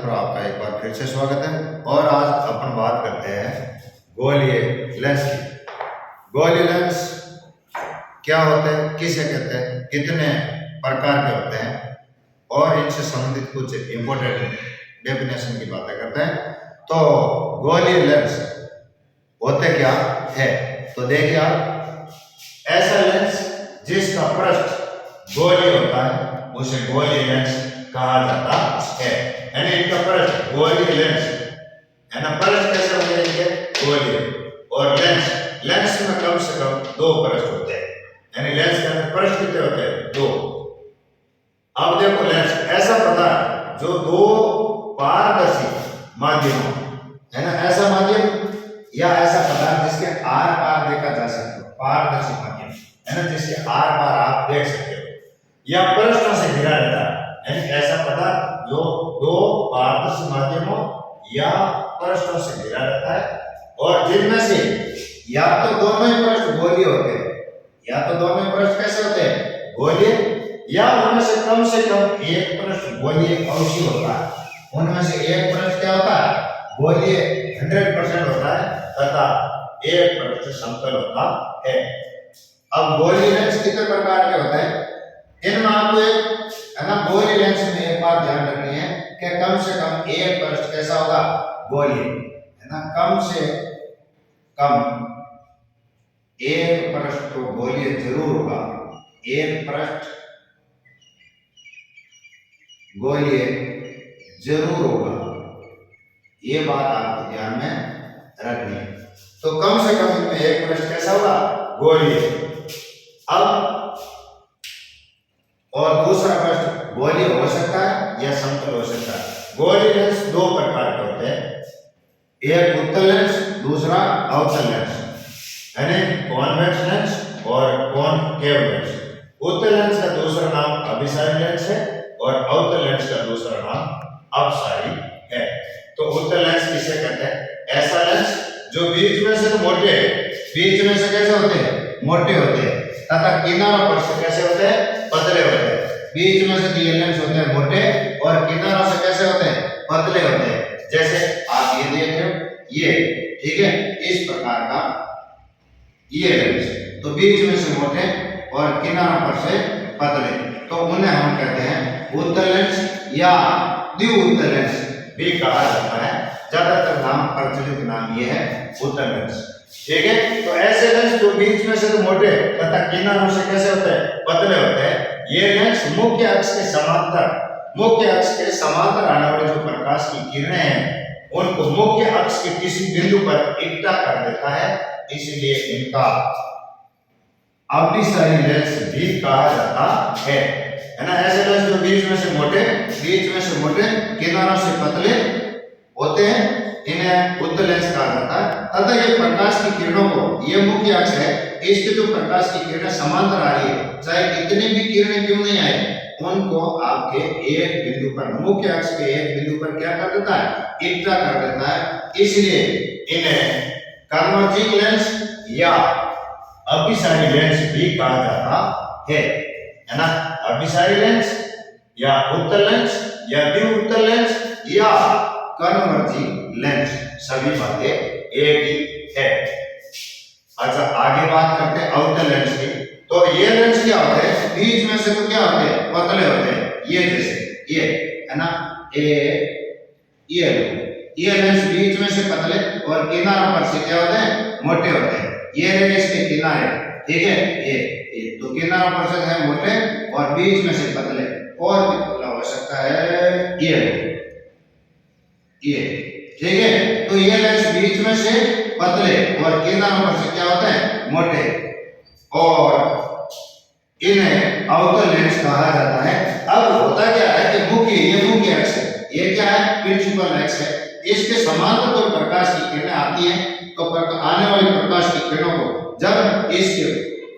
पर आपका एक बार फिर से स्वागत है। और आज अपन बात करते हैं गोलीय लेंस की। गोलीय लेंस क्या होते हैं, किसे कहते हैं, कितने प्रकार के होते हैं और इनसे संबंधित कुछ इंपॉर्टेंट डेफिनेशन की बातें करते हैं। तो गोलीय लेंस होते क्या है, तो देखिए आप, ऐसा लेंस जिसका पृष्ठ गोलीय होता है उसे गोलीय लेंस कहा जाता है। यानी इनका पृष्ठ गोलीय लेंस है ना। पृष्ठ कैसे होते हैं, गोलीय। और लेंस में कम से कम दो पृष्ठ होते हैं, यानी लेंस के अंदर पृष्ठ कितने होते हैं, दो। अब देखो, लेंस ऐसा पदार्थ जो दो पारदर्शी माध्यमों, है ना, ऐसा माध्यम या ऐसा पदार्थ जिसके आर पार देखा जा सकता है, पारदर्शी माध्यम, है ना, जिसके आर पार आप देख सकते हो, या पृष्ठों से घिरा रहता है। यानी ऐसा पदार्थ जो दो पारदर्शी माध्यमों या पृष्ठों से घिरा रहता है, और जिनमें से या तो दोनों ही पृष्ठ गोलीय होते हैं, या तो दोनों ही पृष्ठ कैसे होते हैं, गोलीय, या उनमें से कम एक पृष्ठ गोलीय अवश्य होता है। उनमें से एक पृष्ठ क्या होता है, गोलीय 100% होता है, तथा एक पृष्ठ समतल होता है। अब गोलीय लेंस कितने प्रकार के होते हैं, इनमें आपको एक, है ना, गोलीय लेंस में एक बात ध्यान रखनी है कि कम से कम एक पृष्ठ कैसा होगा, गोलीय, है ना, कम से कम एक पृष्ठ तो गोलीय जरूर होगा, एक पृष्ठ गोलीय जरूर होगा, ये बात आपको ध्यान में रखनी है। तो कम से कम इसमें एक पृष्ठ कैसा होगा, गोलीय। अब और दूसरा पृष्ठ गोलीय हो सकता है या समतल हो सकता है। गोलीय लेंस दो प्रकार के होते हैं, एक उत्तल लेंस, दूसरा अवतल लेंस, यानी कॉन्वेक्स लेंस और कॉनकेव लेंस। उत्तल लेंस का दूसरा नाम अभिसारी लेंस है और अवतल लेंस का दूसरा नाम अपसारी है। तो उत्तल लेंस किसे कहते हैं, ऐसा लेंस जो बीच में से मोटे, बीच में से कैसे होते हैं, मोटे होते हैं, तथा किनारों पर से कैसे होते हैं, पतले होते हैं। बीच में से ये लेंस होते हैं मोटे और किनारों से कैसे होते हैं, पतले होते हैं। जैसे आप ये देख रहे हो, ये, ठीक है, इस प्रकार का ये लेंस, तो बीच में से मोटे और किनारों पर से पतले, तो उन्हें हम कहते हैं उत्तल लेंस या द्विउत्तल लेंस भी कहा जाता है। ज्यादातर नाम, प्रचलित नाम ये है उत्तल लेंस, ठीक है। तो ऐसे लेंस जो बीच में से तो मोटे तथा किनारों से कैसे होते हैं, पतले होते हैं, ये लेंस मुख्य अक्ष के समांतर आने वाले जो प्रकाश की किरणें हैं उनको मुख्य अक्ष के किसी बिंदु पर इकट्ठा कर देता है, इसलिए इनका अभिसारी लेंस भी कहा जाता है ना। ऐसे लेंस जो बीच में से मोटे, किनारों से पतले होते हैं, इन्हें उत्तल लेंस कहा जाता है। तथा ये प्रकाश की किरणों को, ये मुख्य अक्ष है, इसके जो प्रकाश की किरणें समांतर आ रही है, चाहे कितनी भी किरणें क्यों नहीं आए, उनको आपके एक बिंदु पर, मुख्य अक्ष के एक बिंदु पर क्या कर देता है, इकट्ठा कर देता है। इसलिए इन्हें कन्वर्जिंग लेंस या अभिसारी लेंस भी कहा जाता है ना। अभिसारी लेंस या उत्तल लेंस या द्विउत्तल लेंस या कन्वर्जिंग लेंस, सभी बातें एक ही है। अच्छा, आगे बात करते हैं अवतल लेंस की। तो ये लेंस क्या होते हैं, बीच में से तो क्या होते हैं, पतले होते हैं, ये जैसे ये, है ना, ये लेंस बीच में से पतले और किनारों पर से क्या होते हैं, मोटे होते हैं। ये रहे इसके किनारे, ठीक है, ये तो किनारों पर से है मोटे और बीच में से पतले, और भी पतला हो सकता है ये, ठीक है। तो ये लेंस बीच में से पतले और किनारों पर से क्या होते हैं, मोटे, और इन्हें अवतल लेंस कहा जाता है। अब होता क्या है कि ये मुख्य अक्ष है, ये क्या है, प्रिंसिपल अक्ष है, इसके समांतर जो प्रकाश की किरणें आती हैं, तो आने वाली प्रकाश की किरणों को जब इसके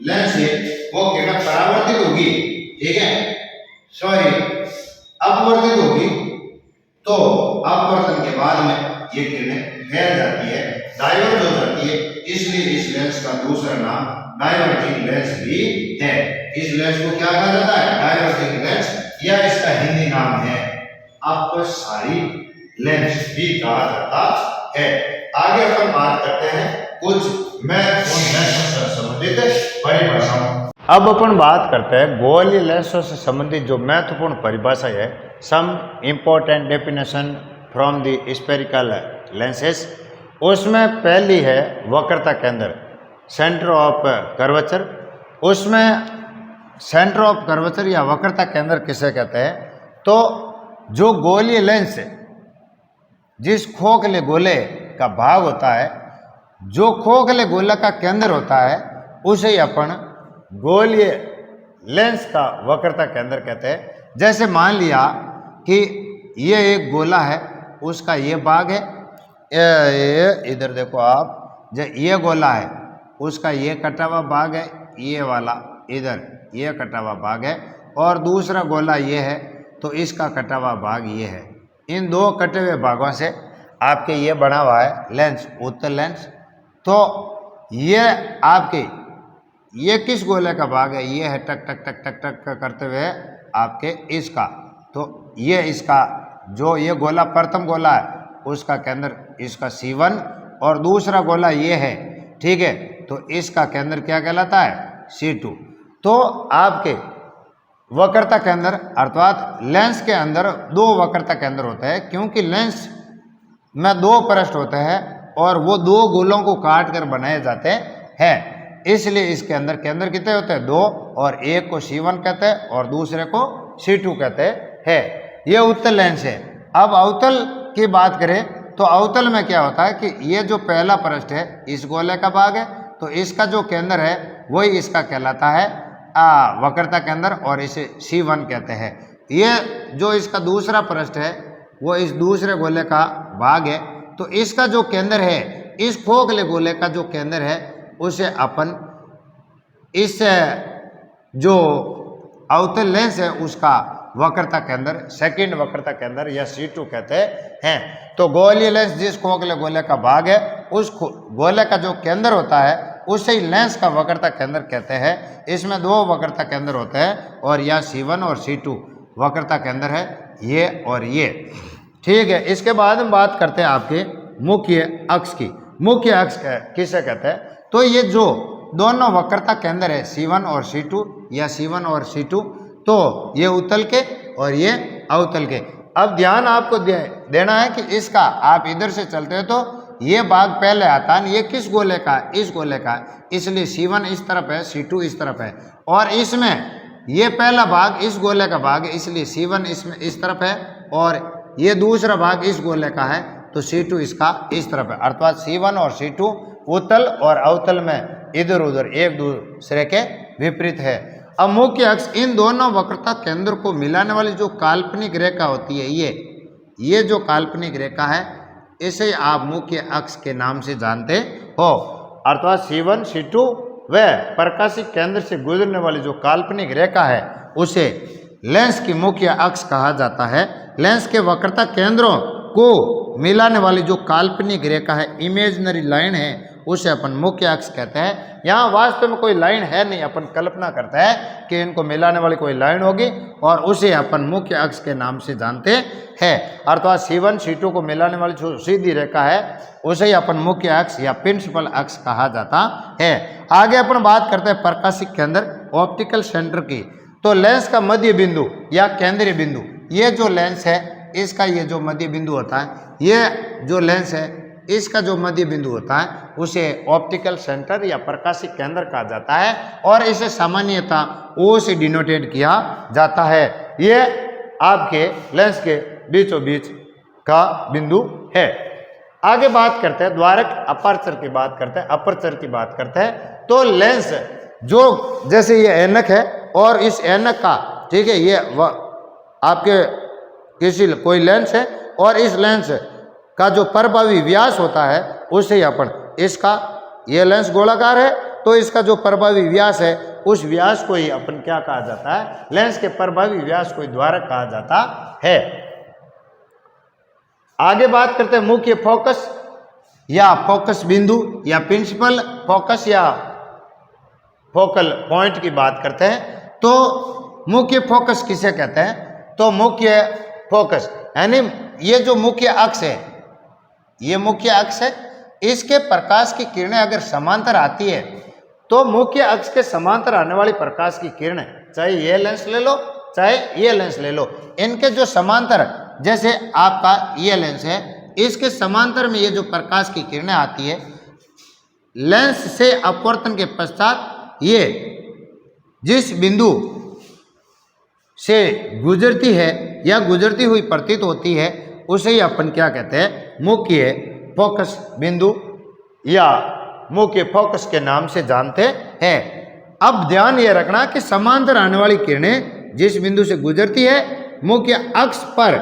लेंस से वो किरण परावर्तित होगी, ठीक है, अपवर्तित होगी, तो अपवर्तन के बाद में ये किरणें फैल जाती है, डाइवर्ज हो जाती है, इसलिए इस लेंस का दूसरा नाम डाइवर्जिंग लेंस भी है। इस लेंस को क्या कहा जाता है, डाइवर्जिंग लेंस, या इसका हिंदी नाम है अपसारी लेंस भी कहा जाता है। आगे अपन बात करते हैं कुछ महत्वपूर्ण लेंसों से संबंधित परिभाषाओं। अब अपन बात करते हैं गोलीय लेंसों से संबंधित जो महत्वपूर्ण परिभाषा है, some important definition from the spherical lenses. उसमें पहली है वक्रता केंद्र, सेंटर ऑफ कर्वेचर। उसमें सेंटर ऑफ कर्वेचर या वक्रता केंद्र किसे कहते हैं? तो जो गोलीय लेंस जिस खोखले गोले का भाग होता है, जो खोखले गोला का केंद्र होता है, उसे ही अपन गोलीय लेंस का वक्रता केंद्र कहते हैं। जैसे मान लिया कि ये एक गोला है, उसका ये भाग है, इधर देखो आप, जो ये गोला है उसका ये कटा हुआ भाग है, ये वाला इधर ये कटा हुआ भाग है, और दूसरा गोला ये है तो इसका कटा हुआ भाग ये है। इन दो कटे हुए भागों से आपके ये बना हुआ है लेंस, उत्तल लेंस। तो ये आपके ये किस गोले का भाग है? ये है टक टक टक टक टक करते हुए आपके इसका। तो ये इसका जो ये गोला प्रथम गोला है उसका केंद्र इसका C1 और दूसरा गोला ये है, ठीक है, तो इसका केंद्र क्या कहलाता है? C2। तो आपके वक्रता केंद्र अर्थात लेंस के अंदर दो वक्रता केंद्र होते हैं, क्योंकि लेंस में दो पृष्ठ होते हैं और वो दो गोलों को काट कर बनाए जाते हैं, इसलिए इसके अंदर केंद्र कितने होते हैं? दो, और एक को C1 कहते हैं और दूसरे को C2 कहते हैं। ये उत्तल लेंस है। अब अवतल की बात करें तो अवतल में क्या होता है कि ये जो पहला पृष्ठ है इस गोले का भाग है, तो इसका जो केंद्र है वही इसका कहलाता है वक्रता केंद्र, और इसे C1 कहते हैं। ये जो इसका दूसरा पृष्ठ है वो इस दूसरे गोले का भाग है, तो इसका जो केंद्र है, इस खोखले गोले का जो केंद्र है उसे अपन इस जो अवतल लेंस है उसका वक्रता केंद्र, सेकंड वक्रता केंद्र या C2 कहते हैं। तो गोलीय लेंस जिस खोखले गोले का भाग है उस गोले का जो केंद्र होता है उसे ही लेंस का वक्रता केंद्र कहते हैं। इसमें दो वक्रता केंद्र होते हैं और यह C1 और C2 वक्रता केंद्र है, ये और ये, ठीक है। इसके बाद हम बात करते हैं आपके मुख्य अक्ष की। मुख्य अक्ष किसे कहते हैं? तो ये जो दोनों वक्रता केंद्र है C1 और C2 या C1 और C2, तो ये उत्तल के और ये अवतल के। अब ध्यान आपको देना है कि इसका आप इधर से चलते हो तो ये भाग पहले आता है, ये किस गोले का? इस गोले का, इसलिए C1 इस तरफ है, C2 इस तरफ है, और इसमें ये पहला भाग इस गोले का भाग है, इसलिए C1 इसमें इस तरफ है, और ये दूसरा भाग इस गोले का है तो C2 इसका इस तरफ है। अर्थात C1 और C2 उत्तल और अवतल में इधर उधर एक दूसरे के विपरीत है। अब मुख्य अक्ष इन दोनों वक्रता केंद्र को मिलाने वाली जो काल्पनिक रेखा होती है, ये जो काल्पनिक रेखा है इसे आप मुख्य अक्ष के नाम से जानते हो। अर्थात C1 C2 व प्रकाशिक केंद्र से गुजरने वाली जो काल्पनिक रेखा है उसे लेंस की मुख्य अक्ष कहा जाता है। लेंस के वक्रता केंद्रों को मिलाने वाली जो काल्पनिक रेखा है, इमेजिनरी लाइन है, उसे अपन मुख्य अक्ष कहते हैं। यहाँ वास्तव में कोई लाइन है नहीं, अपन कल्पना करते हैं कि इनको मिलाने वाली कोई लाइन होगी और उसे अपन मुख्य अक्ष के नाम से जानते हैं। अर्थात C1 C2 को मिलाने वाली जो सीधी रेखा है उसे ही अपन मुख्य अक्ष या प्रिंसिपल अक्ष कहा जाता है। आगे अपन बात करते हैं प्रकाशिक केंद्र, ऑप्टिकल सेंटर की। तो लेंस का मध्य बिंदु या केंद्रीय बिंदु, ये जो लेंस है इसका ये जो मध्य बिंदु होता है, ये जो लेंस है इसका जो मध्य बिंदु होता है उसे ऑप्टिकल सेंटर या प्रकाशिक केंद्र कहा जाता है, और इसे सामान्यतः O से डिनोटेड किया जाता है। ये आपके लेंस के बीचों बीच का बिंदु है। आगे बात करते हैं द्वारक अपर्चर की बात करते हैं, अपर्चर की बात करते हैं। तो लेंस जो जैसे ये ऐनक है और इस ऐनक का, ठीक है, ये आपके किसी कोई लेंस है और इस लेंस का जो प्रभावी व्यास होता है उसे ही अपन इसका, ये लेंस गोलाकार है तो इसका जो प्रभावी व्यास है उस व्यास को ही अपन क्या कहा जाता है? लेंस के प्रभावी व्यास को ही द्वारक कहा जाता है। आगे बात करते हैं मुख्य फोकस या फोकस बिंदु या प्रिंसिपल फोकस या फोकल पॉइंट की बात करते हैं। तो मुख्य फोकस किसे कहते हैं? तो मुख्य फोकस यानी ये जो मुख्य अक्ष है, ये मुख्य अक्ष है, इसके प्रकाश की किरणें अगर समांतर आती है तो मुख्य अक्ष के समांतर आने वाली प्रकाश की किरणें, चाहे ये लेंस ले लो चाहे ये लेंस ले लो, इनके जो समांतर, जैसे आपका ये लेंस है, इसके समांतर में ये जो प्रकाश की किरणें आती है, लेंस से अपवर्तन के पश्चात ये जिस बिंदु से गुजरती है या गुजरती हुई प्रतीत होती है उसे ही अपन क्या कहते हैं, मुख्य फोकस बिंदु या मुख्य फोकस के नाम से जानते हैं। अब ध्यान ये रखना कि समांतर आने वाली किरणें जिस बिंदु से गुजरती है, मुख्य अक्ष पर,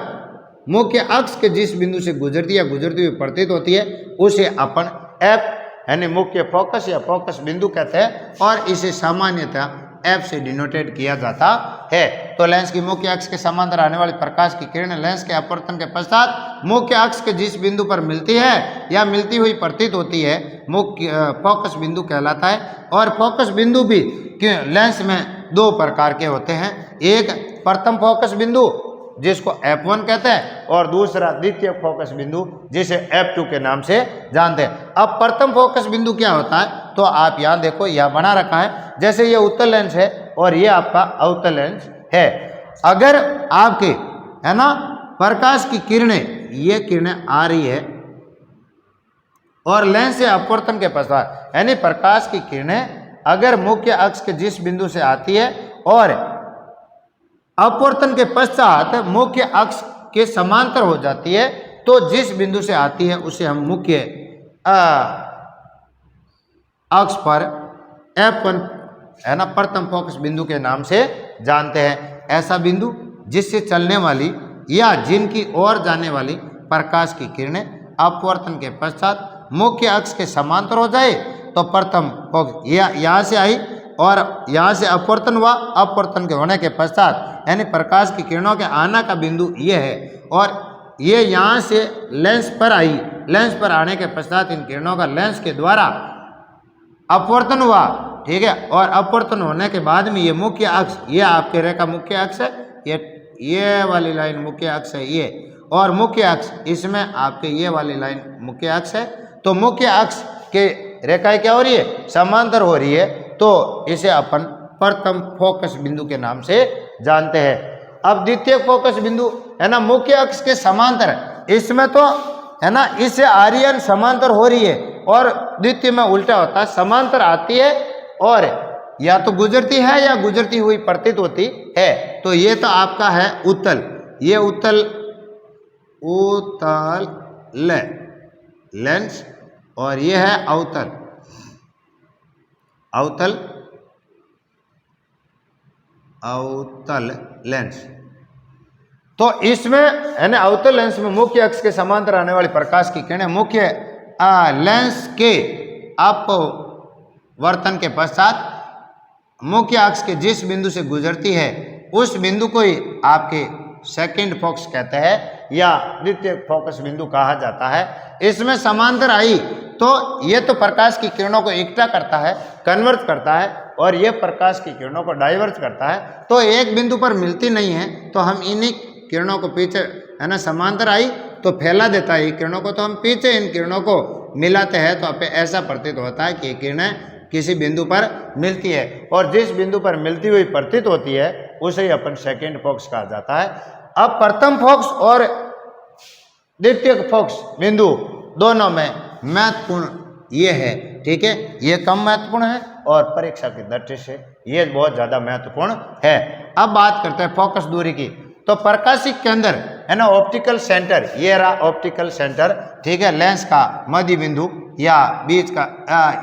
मुख्य अक्ष के जिस बिंदु से गुजरती या गुजरती हुई प्रतीत होती है उसे अपन एफ यानी मुख्य फोकस या फोकस बिंदु कहते हैं और इसे सामान्यतः एफ से डिनोटेड किया जाता है। तो लेंस की मुख्य अक्ष के समांतर आने वाली प्रकाश की किरणें लेंस के अपवर्तन के पश्चात मुख्य अक्ष के जिस बिंदु पर मिलती है या मिलती हुई प्रतीत होती है, मुख्य फोकस बिंदु कहलाता है। और फोकस बिंदु भी लेंस में दो प्रकार के होते हैं, एक प्रथम फोकस बिंदु जिसको F1 कहते हैं और दूसरा द्वितीय फोकस बिंदु जिसे F2 के नाम से जानते हैं। अब प्रथम फोकस बिंदु क्या होता है, तो आप यहाँ देखो, यह बना रखा है, जैसे ये उत्तल लेंस है और ये आपका अवतल लेंस है। अगर आपके है ना प्रकाश की किरणें, ये किरणें आ रही है और लेंस से अपवर्तन के पश्चात यानी प्रकाश की किरणें अगर मुख्य अक्ष के जिस बिंदु से आती है और अपवर्तन के पश्चात मुख्य अक्ष के समांतर हो जाती है, तो जिस बिंदु से आती है उसे हम मुख्य अक्ष पर F1 है ना प्रथम फोकस बिंदु के नाम से जानते हैं। ऐसा बिंदु जिससे चलने वाली या जिनकी ओर जाने वाली प्रकाश की किरणें अपवर्तन के पश्चात मुख्य अक्ष के समांतर हो जाए तो प्रथम फोकस यहाँ से आई और यहाँ से अपवर्तन हुआ, अपवर्तन के होने के पश्चात यानी प्रकाश की किरणों के आना का बिंदु ये है और ये यहाँ से लेंस पर आई, लेंस पर आने के पश्चात इन किरणों का लेंस के द्वारा अपवर्तन हुआ, ठीक है। और अपवर्तन होने के बाद में ये मुख्य अक्ष, ये आपके रेखा मुख्य अक्ष है, ये वाली लाइन मुख्य अक्ष है ये, और मुख्य अक्ष इसमें आपके ये वाली लाइन मुख्य अक्ष है। तो मुख्य अक्ष के रेखाएं क्या हो रही है, समांतर हो रही है, तो इसे अपन प्रथम फोकस बिंदु के नाम से जानते हैं। अब द्वितीय फोकस बिंदु है ना मुख्य अक्ष के समांतर, इसमें तो है ना इससे आर्यन समांतर हो रही है और द्वितीय में उल्टा होता है, समांतर आती है और या तो गुजरती है या गुजरती हुई प्रतीत होती है। तो ये तो आपका है उत्तल, ये उत्तल लेंस और ये है अवतल लेंस। तो इसमें है ना अवतल लेंस में मुख्य अक्ष के समांतर आने वाली प्रकाश की किरणें मुख्य लेंस के अपवर्तन के पश्चात मुख्य अक्ष के जिस बिंदु से गुजरती है उस बिंदु को ही आपके सेकंड फोकस कहते हैं या द्वितीय फोकस बिंदु कहा जाता है। इसमें समांतर आई तो ये तो प्रकाश की किरणों को इकट्ठा करता है, कन्वर्ज करता है और ये प्रकाश की किरणों को डाइवर्ज करता है। तो एक बिंदु पर मिलती नहीं है तो हम इन्हीं किरणों को पीछे है ना समांतर आई तो फैला देता है किरणों को, तो हम पीछे इन किरणों को मिलाते हैं तो आप ऐसा प्रतीत होता है कि ये किरणें किसी बिंदु पर मिलती है और जिस बिंदु पर मिलती हुई प्रतीत होती है उसे ही अपन सेकेंड फोकस कहा जाता है। अब प्रथम फोकस और द्वितीय फोकस बिंदु दोनों में महत्वपूर्ण ये है, ठीक है, ये कम महत्वपूर्ण है और परीक्षा की दृष्टि से ये बहुत ज़्यादा महत्वपूर्ण है। अब बात करते हैं फोकस दूरी की। तो प्रकाशिक केंद्र है ना ऑप्टिकल सेंटर, ये रहा ऑप्टिकल सेंटर, ठीक है, लेंस का मध्य बिंदु या बीच का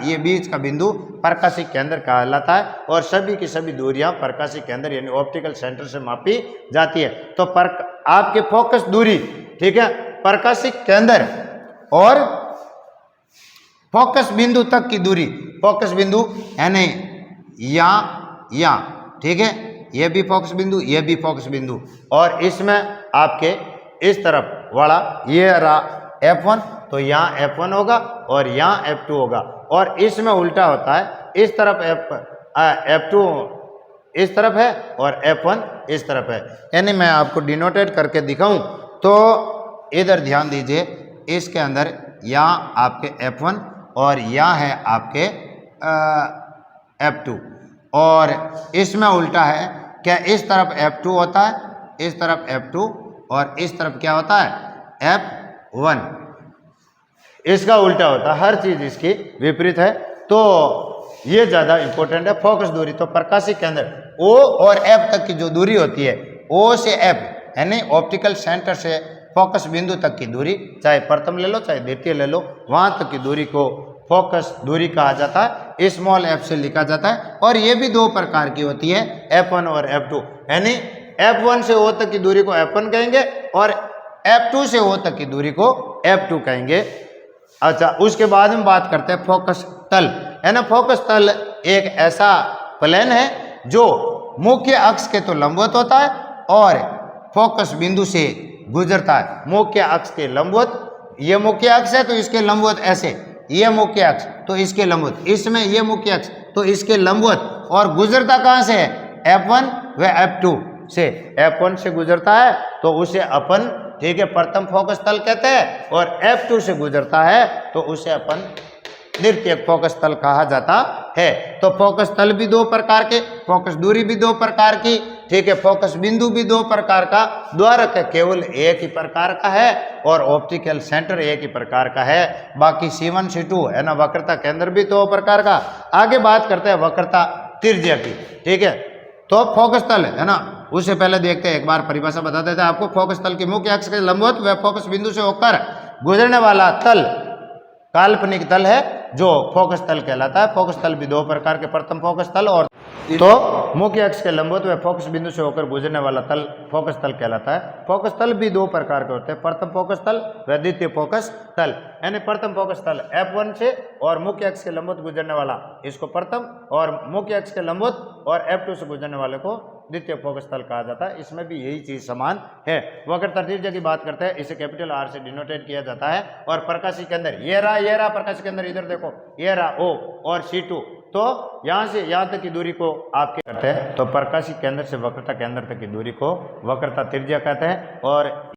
ये बीच का बिंदु प्रकाशिक केंद्र कहलाता है और सभी की सभी दूरियां प्रकाशिक केंद्र यानी ऑप्टिकल सेंटर से मापी जाती है। तो आपके फोकस दूरी, ठीक है, प्रकाशिक केंद्र और फोकस बिंदु तक की दूरी, फोकस बिंदु यानी या ठीक है, ये भी फोकस बिंदु, ये भी फोकस बिंदु और इसमें आपके इस तरफ वाला ये रहा F1 तो यहाँ F1 होगा और यहाँ F2 होगा और इसमें उल्टा होता है, इस तरफ F2 इस तरफ है और F1 इस तरफ है। यानी मैं आपको डिनोटेट करके दिखाऊं तो इधर ध्यान दीजिए, इसके अंदर यहाँ आपके F1 और यहाँ है आपके F2, और इसमें उल्टा है, क्या इस तरफ F2 होता है, इस तरफ F2, और इस तरफ क्या होता है F1, इसका उल्टा होता है, हर चीज इसकी विपरीत है। तो ये ज्यादा इंपॉर्टेंट है। फोकस दूरी, तो प्रकाशी केंद्र O और F तक की जो दूरी होती है, O से F यानी ऑप्टिकल सेंटर से फोकस बिंदु तक की दूरी, चाहे प्रथम ले लो चाहे द्वितीय ले लो, वहां तक की दूरी को फोकस दूरी कहा जाता है, स्मॉल f से लिखा जाता है। और ये भी दो प्रकार की होती है, F1 और F2, यानी F1 से O तक की दूरी को F1 कहेंगे और F2 से O तक की दूरी को F2 कहेंगे। अच्छा, उसके बाद हम बात करते हैं फोकस तल, है ना। फोकस तल एक ऐसा प्लेन है जो मुख्य अक्ष के तो लंबवत होता है और फोकस बिंदु से गुजरता है। मुख्य अक्ष के लंबवत, ये मुख्य अक्ष है तो इसके लंबवत ऐसे, ये मुख्य अक्ष तो इसके लंबवत, इसमें ये मुख्य अक्ष तो इसके लंबवत, और गुजरता कहाँ से है, F1 व F2 से। F1 से गुजरता है तो उसे अपन, ठीक है, प्रथम फोकस तल कहते हैं, और F2 से गुजरता है तो उसे अपन द्वितीय फोकस तल कहा जाता है। तो फोकस तल भी दो प्रकार के, फोकस दूरी भी दो प्रकार की, ठीक है, फोकस बिंदु भी दो प्रकार का, द्वारक केवल एक ही प्रकार का है, और ऑप्टिकल सेंटर एक ही प्रकार का है। बाकी C1 C2 है ना, वक्रता केंद्र भी दो प्रकार का। आगे बात करते हैं वक्रता त्रिज्या की, ठीक है। तो फोकस तल है ना, उससे पहले देखते हैं, एक बार परिभाषा बता देते हैं आपको। फोकस तल की मुख्य अक्ष के लंबवत व फोकस बिंदु से होकर गुजरने वाला तल काल्पनिक तल है जो फोकस तल कहलाता है। फोकस तल भी दो प्रकार के, प्रथम फोकस तल और तो मुख्य अक्ष के लंबवत व फोकस बिंदु से होकर गुजरने वाला तल फोकस तल कहलाता है। फोकस तल भी दो प्रकार के होते हैं, प्रथम फोकस तल व द्वितीय फोकस तल। यानी प्रथम फोकस तल F1 से और मुख्य अक्ष के लंबवत गुजरने वाला, इसको प्रथम, और मुख्य अक्ष के लंबवत और F2 से गुजरने वाले को द्वितीय फोकस तल कहा जाता है। इसमें भी यही चीज समान है। वक्रता त्रिज्या की बात करते हैं, इसे कैपिटल R से डिनोटेट किया जाता है। और प्रकाशी केंद्र ये रहा प्रकाशी केंद्र, इधर देखो ये रहा O और C2, तो यहाँ से यहाँ तक की दूरी को आपके कहते हैं। तो प्रकाशी केंद्र से वक्रता केंद्र तक की दूरी को वक्रता त्रिज्या कहते हैं। और